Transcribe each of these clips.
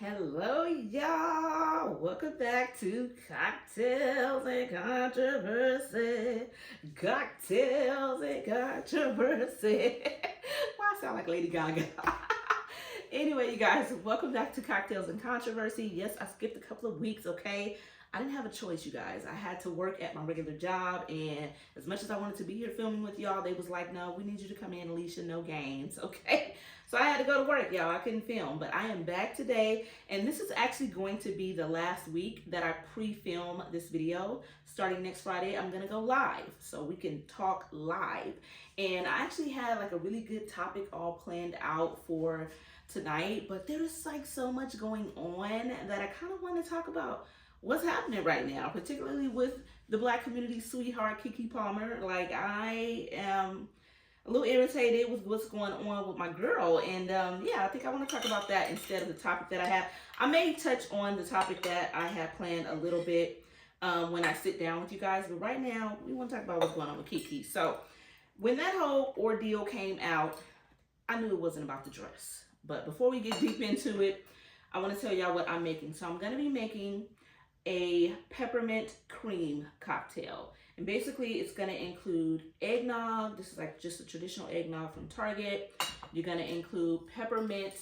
Hello, y'all. Welcome back to Cocktails and Controversy. Cocktails and Controversy. Why I sound like Lady Gaga? Anyway, you guys, welcome back to Cocktails and Controversy. Yes, I skipped a couple of weeks, okay? I didn't have a choice, you guys. I had to work at my regular job, and as much as I wanted to be here filming with y'all, they was like, no, we need you to come in, Alicia, no games, okay? So I had to go to work, y'all. I couldn't film, but I am back today, and this is actually going to be the last week that I pre-film this video. Starting next Friday, I'm gonna go live, so we can talk live. And I actually had like a really good topic all planned out for tonight, but there's like so much going on that I kind of want to talk about what's happening right now, particularly with the Black community sweetheart Keke Palmer. Like, I am a little irritated with what's going on with my girl, and yeah, I think I want to talk about that instead of the topic that I have. I may touch on the topic that I have planned a little bit when I sit down with you guys, but right now we want to talk about what's going on with Keke. So when that whole ordeal came out, I knew it wasn't about the dress. But before we get deep into it, I want to tell y'all what I'm making. So I'm going to be making a peppermint cream cocktail. And basically it's going to include eggnog. This is like just a traditional eggnog from Target. You're going to include peppermint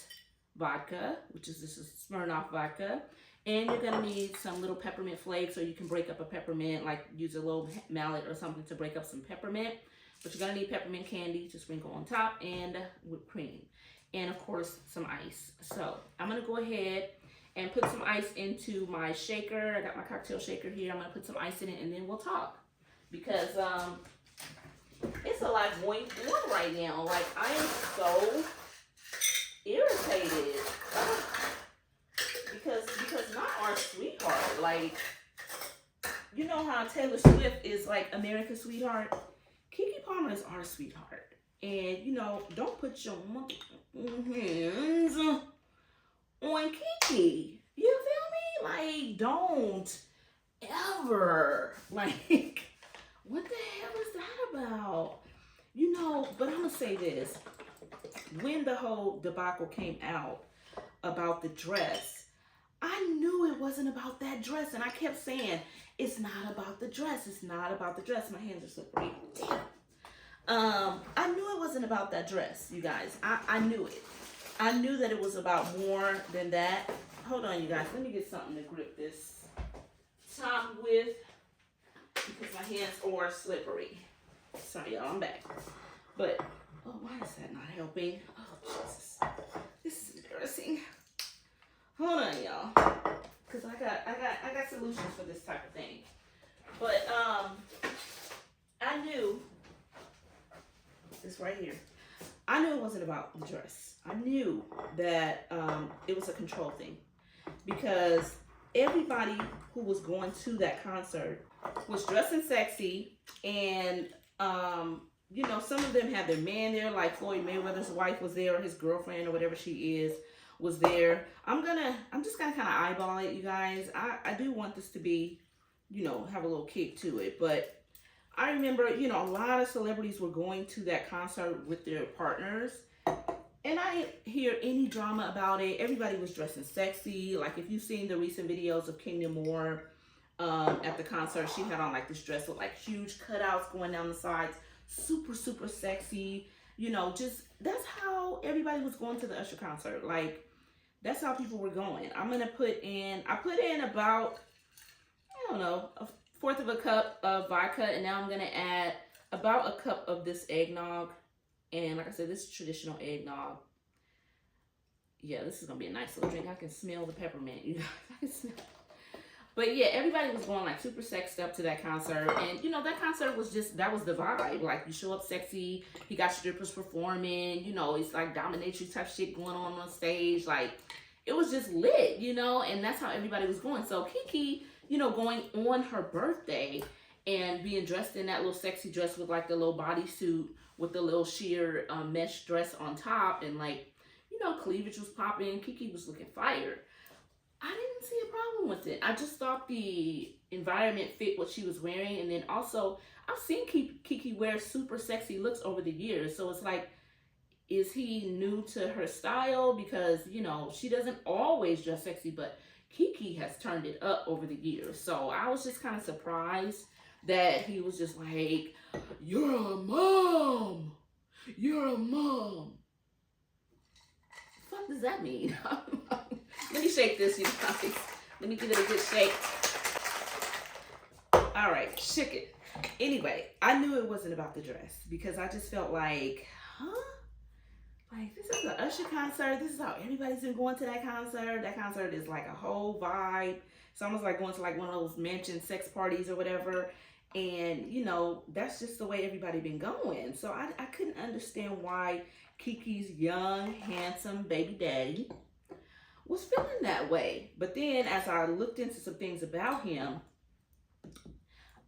vodka, which is this is Smirnoff vodka. And you're going to need some little peppermint flakes, or you can break up a peppermint, like use a little mallet or something to break up some peppermint. But you're going to need peppermint candy to sprinkle on top, and whipped cream. And of course, some ice. So I'm going to go ahead and put some ice into my shaker. I got my cocktail shaker here. I'm gonna put some ice in it, and then we'll talk. Because it's a lot going on right now. Like, I am so irritated. Because not our sweetheart. Like, you know how Taylor Swift is like America's sweetheart? Keke Palmer is our sweetheart. And, you know, don't put your hands on Keke. You feel me? Like, don't ever. Like, what the hell is that about? You know, but I'm gonna say this. When the whole debacle came out about the dress, I knew it wasn't about that dress. And I kept saying, it's not about the dress. It's not about the dress. My hands are slippery. Damn. I knew it wasn't about that dress, you guys. I knew it. I knew that it was about more than that. Hold on, you guys. Let me get something to grip this top with, because my hands are slippery. Sorry, y'all. I'm back. But, oh, why is that not helping? Oh, Jesus. This is embarrassing. Hold on, y'all. Because I got solutions for this type of thing. But, I knew this right here. I knew it wasn't about the dress. I knew that it was a control thing, because everybody who was going to that concert was dressing sexy, and you know, some of them had their man there, like Floyd Mayweather's wife was there, or his girlfriend, or whatever she is, was there. I'm just gonna kind of eyeball it, you guys. I do want this to be, you know, have a little kick to it, but I remember, you know, a lot of celebrities were going to that concert with their partners, and I didn't hear any drama about it. Everybody was dressing sexy. Like, if you've seen the recent videos of Kenya Moore at the concert, she had on like this dress with like huge cutouts going down the sides, super, super sexy. You know, just, that's how everybody was going to the Usher concert. Like, that's how people were going. I put in about, I don't know, a fourth of a cup of vodka, and now I'm gonna add about a cup of this eggnog. And like I said, this is traditional eggnog. Yeah, this is gonna be a nice little drink. I can smell the peppermint. You guys, I can smell. But yeah, everybody was going like super sexed up to that concert, and you know, that concert was just, that was the vibe. Like, you show up sexy. He got strippers performing. You know, it's like dominatrix type shit going on stage. Like, it was just lit, you know, and that's how everybody was going. So Keke, you know, going on her birthday and being dressed in that little sexy dress with like the little bodysuit with the little sheer mesh dress on top, and like, you know, cleavage was popping. Keke was looking fire. I didn't see a problem with it. I just thought the environment fit what she was wearing. And then also, I've seen Keke wear super sexy looks over the years. So it's like, is he new to her style? Because, you know, she doesn't always dress sexy, but Kiki has turned it up over the years. So I was just kind of surprised that he was just like, you're a mom. You're a mom. What the fuck does that mean? Let me shake this, you guys. Let me give it a good shake. All right, shook it. Anyway, I knew it wasn't about the dress because I just felt like, huh? Like, this is an Usher concert. This is how everybody's been going to that concert. That concert is like a whole vibe. It's almost like going to like one of those mansion sex parties or whatever. And, you know, that's just the way everybody been going. So I couldn't understand why Kiki's young, handsome baby daddy was feeling that way. But then as I looked into some things about him,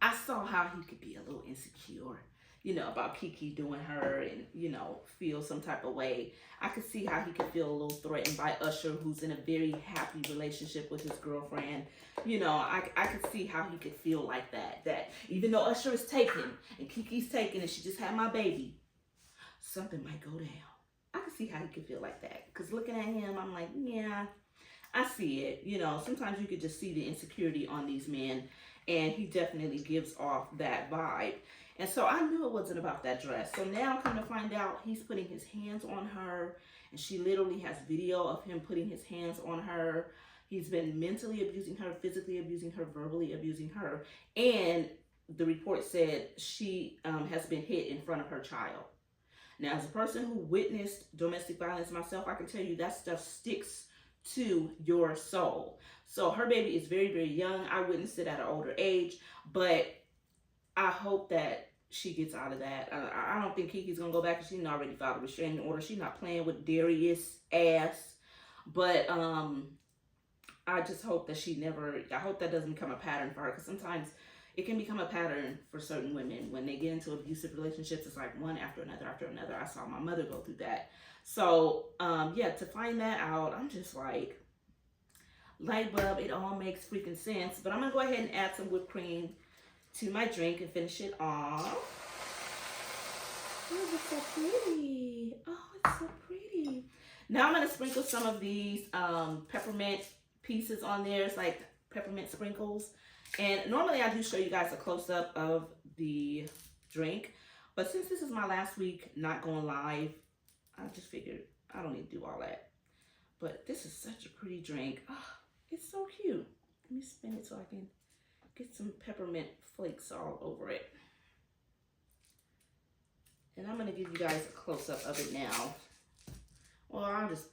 I saw how he could be a little insecure, you know, about Kiki doing her and, you know, feel some type of way. I could see how he could feel a little threatened by Usher, who's in a very happy relationship with his girlfriend. You know, I could see how he could feel like that. That even though Usher is taken and Kiki's taken and she just had my baby, something might go down. I could see how he could feel like that. Because looking at him, I'm like, yeah, I see it. You know, sometimes you could just see the insecurity on these men. And he definitely gives off that vibe. And so I knew it wasn't about that dress. So now come to find out, he's putting his hands on her. And she literally has video of him putting his hands on her. He's been mentally abusing her, physically abusing her, verbally abusing her. And the report said she has been hit in front of her child. Now, as a person who witnessed domestic violence myself, I can tell you that stuff sticks to your soul. So her baby is very, very young. I witnessed it at an older age, but I hope that she gets out of that. I don't think Kiki's gonna go back because she's already filed a restraining order. She's not playing with Darius' ass. But I just hope that I hope that doesn't become a pattern for her, because sometimes it can become a pattern for certain women. When they get into abusive relationships, it's like one after another after another. I saw my mother go through that. So yeah, to find that out, I'm just like, light bulb, it all makes freaking sense. But I'm gonna go ahead and add some whipped cream to my drink and finish it off. Oh, it's so pretty. Oh, it's so pretty. Now I'm gonna sprinkle some of these peppermint pieces on there. It's like peppermint sprinkles. And normally I do show you guys a close-up of the drink, but since this is my last week not going live, I just figured I don't need to do all that. But this is such a pretty drink. Oh, it's so cute. Let me spin it so I can get some peppermint flakes all over it. And I'm going to give you guys a close-up of it now. Well, I'll just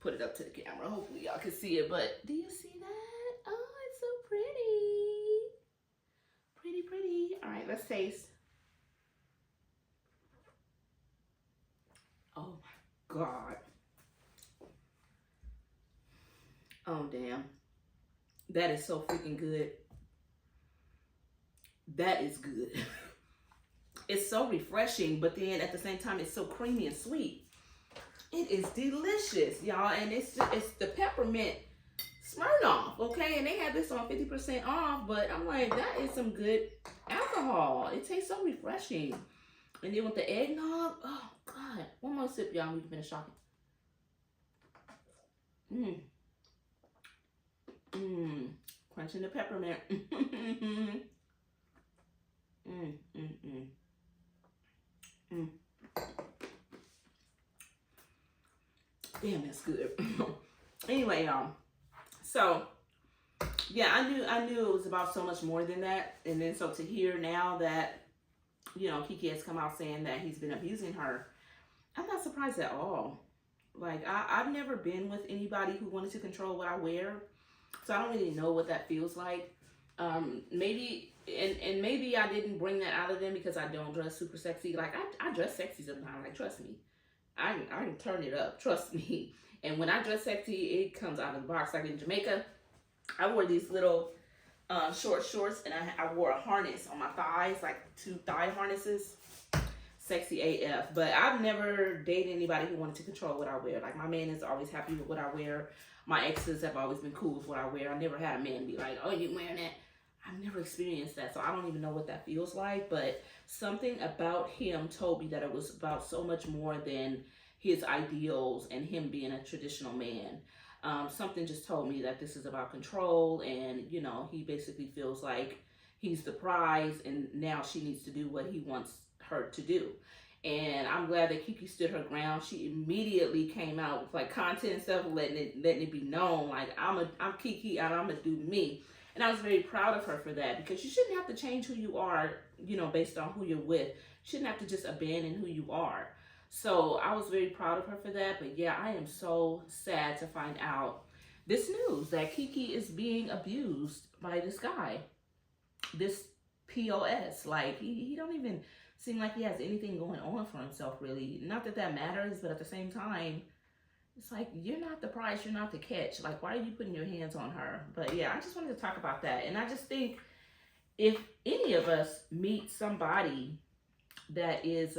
put it up to the camera. Hopefully y'all can see it. But do you see that? Oh, it's so pretty. Pretty, pretty. All right, let's taste. Oh, my God. Oh, damn. That is so freaking good. That is good. It's so refreshing, but then at the same time, it's so creamy and sweet. It is delicious, y'all. And it's the peppermint Smirnoff, okay? And they had this on 50% off, but I'm like, that is some good alcohol. It tastes so refreshing. And then with the eggnog, oh, God. One more sip, y'all, we can finish talking. Crunching the peppermint. Damn, that's good. Anyway, y'all. So, yeah, I knew it was about so much more than that. And then so to hear now that, you know, Kiki has come out saying that he's been abusing her, I'm not surprised at all. Like, I've never been with anybody who wanted to control what I wear. So I don't really know what that feels like. Maybe, and maybe I didn't bring that out of them because I don't dress super sexy. Like, I dress sexy sometimes. Like, trust me. I can turn it up. Trust me. And when I dress sexy, it comes out of the box. Like in Jamaica, I wore these little short shorts, and I wore a harness on my thighs, like 2 thigh harnesses. Sexy AF. But I've never dated anybody who wanted to control what I wear. Like, my man is always happy with what I wear. My exes have always been cool with what I wear. I never had a man be like, oh, you wearing that? I've never experienced that, so I don't even know what that feels like. But something about him told me that it was about so much more than his ideals and him being a traditional man. Something just told me that this is about control, and you know, he basically feels like he's the prize, and now she needs to do what he wants her to do. And I'm glad that Kiki stood her ground. She immediately came out with like content and stuff, letting it be known, like I'm Kiki and I'm gonna do me. And I was very proud of her for that, because you shouldn't have to change who you are, you know, based on who you're with. You shouldn't have to just abandon who you are. So I was very proud of her for that. But yeah, I am so sad to find out this news that Kiki is being abused by this guy, this POS. Like he don't even seem like he has anything going on for himself, really. Not that that matters, but at the same time, it's like, you're not the prize, you're not the catch. Like, why are you putting your hands on her? But yeah, I just wanted to talk about that. And I just think if any of us meet somebody that is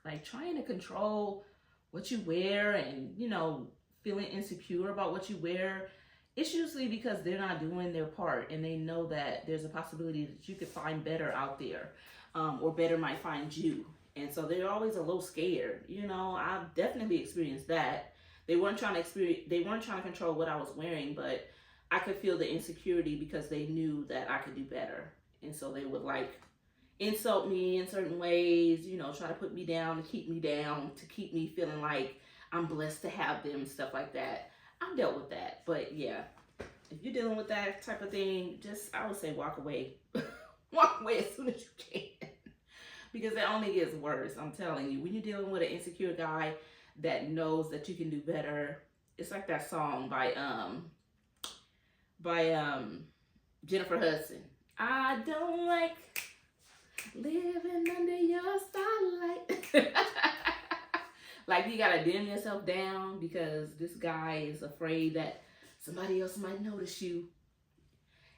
like trying to control what you wear, and you know, feeling insecure about what you wear, it's usually because they're not doing their part, and they know that there's a possibility that you could find better out there, or better might find you. And so they're always a little scared. You know, I've definitely experienced that. They weren't trying to control what I was wearing, but I could feel the insecurity because they knew that I could do better. And so they would like insult me in certain ways, you know, try to put me down, to keep me feeling like I'm blessed to have them, stuff like that. I've dealt with that. But yeah, if you're dealing with that type of thing, just, I would say, walk away. Walk away as soon as you can. Because it only gets worse. I'm telling you, when you're dealing with an insecure guy that knows that you can do better, it's like that song by Jennifer Hudson. I don't like living under your starlight. Like, you gotta dim yourself down because this guy is afraid that somebody else might notice you.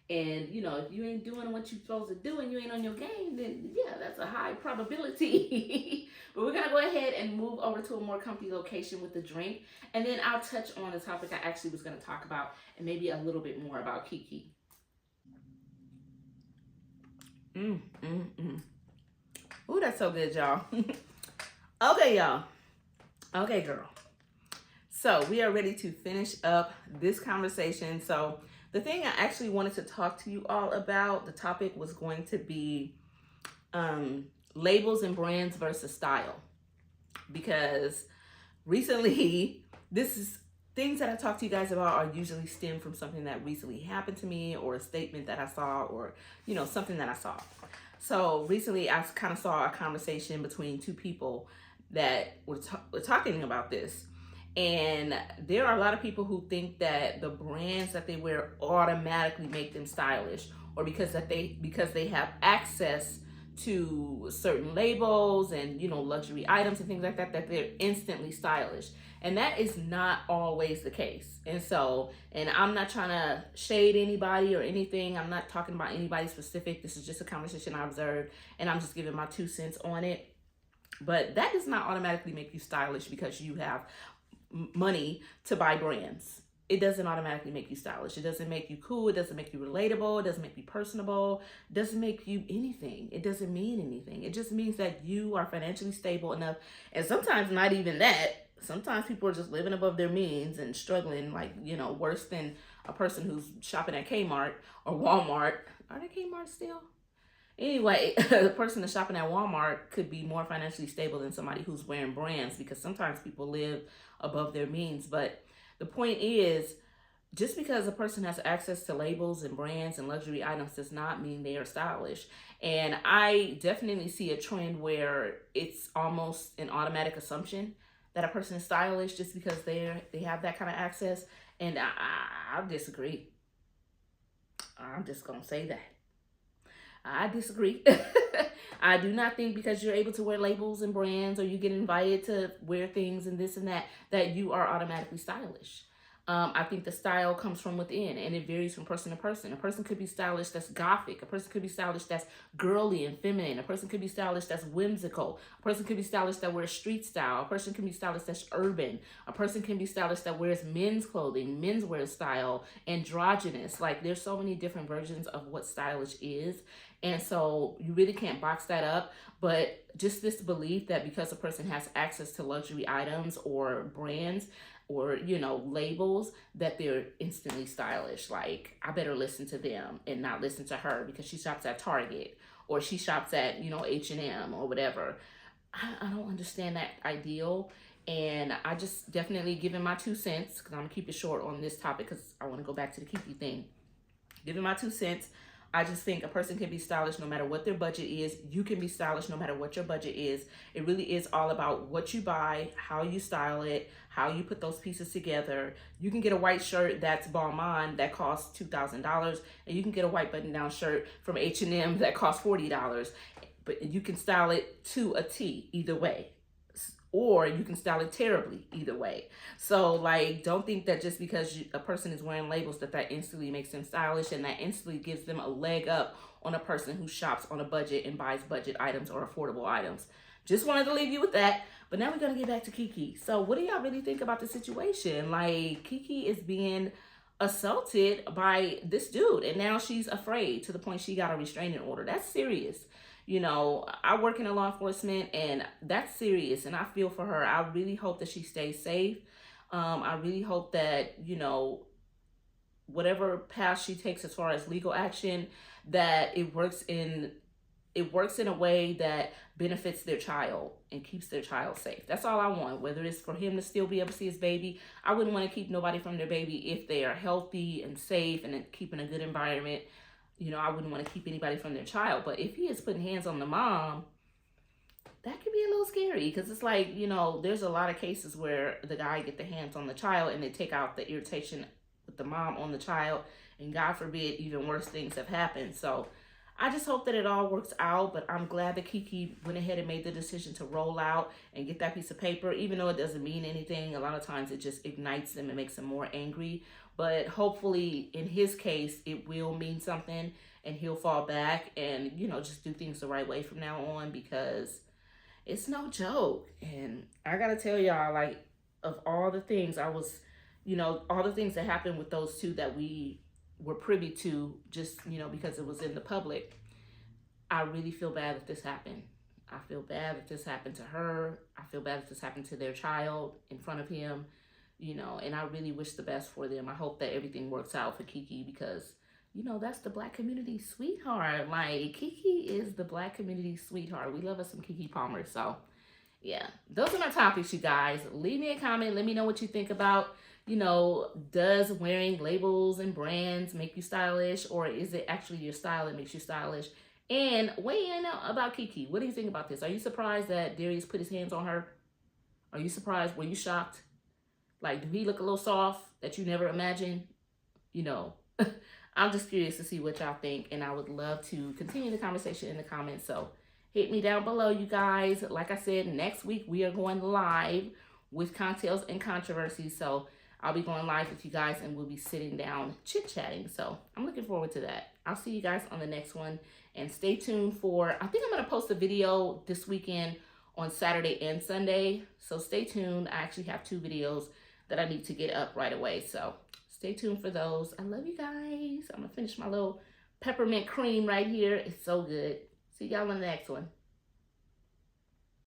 And, you know, if you ain't doing what you're supposed to do and you ain't on your game, then, yeah, that's a high probability. But we're going to go ahead and move over to a more comfy location with the drink. And then I'll touch on the topic I actually was going to talk about, and maybe a little bit more about Kiki. Ooh, that's so good, y'all. Okay, y'all. Okay, girl. So we are ready to finish up this conversation. So the thing I actually wanted to talk to you all about, the topic was going to be labels and brands versus style. Because recently, this is things that I talk to you guys about are usually stem from something that recently happened to me, or a statement that I saw, or, you know, something that I saw. So recently I kind of saw a conversation between two people that were talking about this. And there are a lot of people who think that the brands that they wear automatically make them stylish, or because they have access to certain labels and, you know, luxury items and things like that, that they're instantly stylish. And that is not always the case. And I'm not trying to shade anybody or anything. I'm not talking about anybody specific. This is just a conversation I observed, and I'm just giving my 2 cents on it. But that does not automatically make you stylish because you have money to buy brands. It doesn't automatically make you stylish. It doesn't make you cool. It doesn't make you relatable. It doesn't make you personable. It doesn't make you anything. It doesn't mean anything. It just means that you are financially stable enough. And sometimes not even that. Sometimes people are just living above their means and struggling, like, you know, worse than a person who's shopping at Kmart or Walmart. Are they Kmart still? Anyway, the person that's shopping at Walmart could be more financially stable than somebody who's wearing brands, because sometimes people live above their means. But the point is, just because a person has access to labels and brands and luxury items does not mean they are stylish. And I definitely see a trend where it's almost an automatic assumption that a person is stylish just because they have that kind of access. And I disagree. I'm just going to say that. I disagree. I do not think because you're able to wear labels and brands, or you get invited to wear things and this and that, that you are automatically stylish. I think the style comes from within, and it varies from person to person. A person could be stylish that's gothic. A person could be stylish that's girly and feminine. A person could be stylish that's whimsical. A person could be stylish that wears street style. A person can be stylish that's urban. A person can be stylish that wears men's clothing, menswear style, androgynous. Like, there's so many different versions of what stylish is. And so you really can't box that up. But just this belief that because a person has access to luxury items or brands, or, you know, labels, that they're instantly stylish. Like, I better listen to them and not listen to her because she shops at Target, or she shops at, you know, H&M or whatever. I don't understand that ideal. And I just definitely giving my 2 cents, because I'm gonna keep it short on this topic because I want to go back to the Kiki thing. Giving my 2 cents. I just think a person can be stylish no matter what their budget is. You can be stylish no matter what your budget is. It really is all about what you buy, how you style it, how you put those pieces together. You can get a white shirt that's Balmain that costs $2,000, and you can get a white button-down shirt from H&M that costs $40. But you can style it to a T either way. Or you can style it terribly either way. So, like, don't think that just because a person is wearing labels that instantly makes them stylish, and that instantly gives them a leg up on a person who shops on a budget and buys budget items or affordable items. Just wanted to leave you with that. But now we're going to get back to Kiki. So what do y'all really think about the situation? Like, Kiki is being assaulted by this dude, and now she's afraid to the point she got a restraining order. That's serious. You know, I work in law enforcement, and that's serious, and I feel for her. I really hope that she stays safe. I really hope that, you know, whatever path she takes as far as legal action, that it works in a way that benefits their child and keeps their child safe. That's all I want. Whether it's for him to still be able to see his baby, I wouldn't want to keep nobody from their baby if they are healthy and safe and keeping a good environment. You know, I wouldn't want to keep anybody from their child. But if he is putting hands on the mom, that could be a little scary, because it's like, you know, there's a lot of cases where the guy get the hands on the child and they take out the irritation with the mom on the child, and God forbid, even worse things have happened. So I just hope that it all works out, but I'm glad that Kiki went ahead and made the decision to roll out and get that piece of paper, even though it doesn't mean anything. A lot of times it just ignites them and makes them more angry. But hopefully in his case, it will mean something, and he'll fall back and, you know, just do things the right way from now on, because it's no joke. And I gotta tell y'all, like, of all the things all the things that happened with those two that we were privy to, just, you know, because it was in the public, I really feel bad that this happened. I feel bad that this happened to her. I feel bad that this happened to their child in front of him, you know, and I really wish the best for them. I hope that everything works out for Kiki, because, you know, that's the Black community sweetheart. Like, Kiki is the Black community sweetheart. We love us some Keke Palmer. So, yeah, those are my topics, you guys. Leave me a comment. Let me know what you think about, you know, does wearing labels and brands make you stylish, or is it actually your style that makes you stylish? And weigh in about Kiki. What do you think about this? Are you surprised that Darius put his hands on her? Are you surprised? Were you shocked? Like, do he look a little soft that you never imagined? You know, I'm just curious to see what y'all think, and I would love to continue the conversation in the comments. So hit me down below, you guys. Like I said, next week we are going live with Cocktails and Controversies. So I'll be going live with you guys, and we'll be sitting down chit-chatting. So I'm looking forward to that. I'll see you guys on the next one. And stay tuned for, I think I'm going to post a video this weekend on Saturday and Sunday. So stay tuned. I actually have 2 videos that I need to get up right away. So stay tuned for those. I love you guys. I'm going to finish my little peppermint cream right here. It's so good. See y'all in the next one.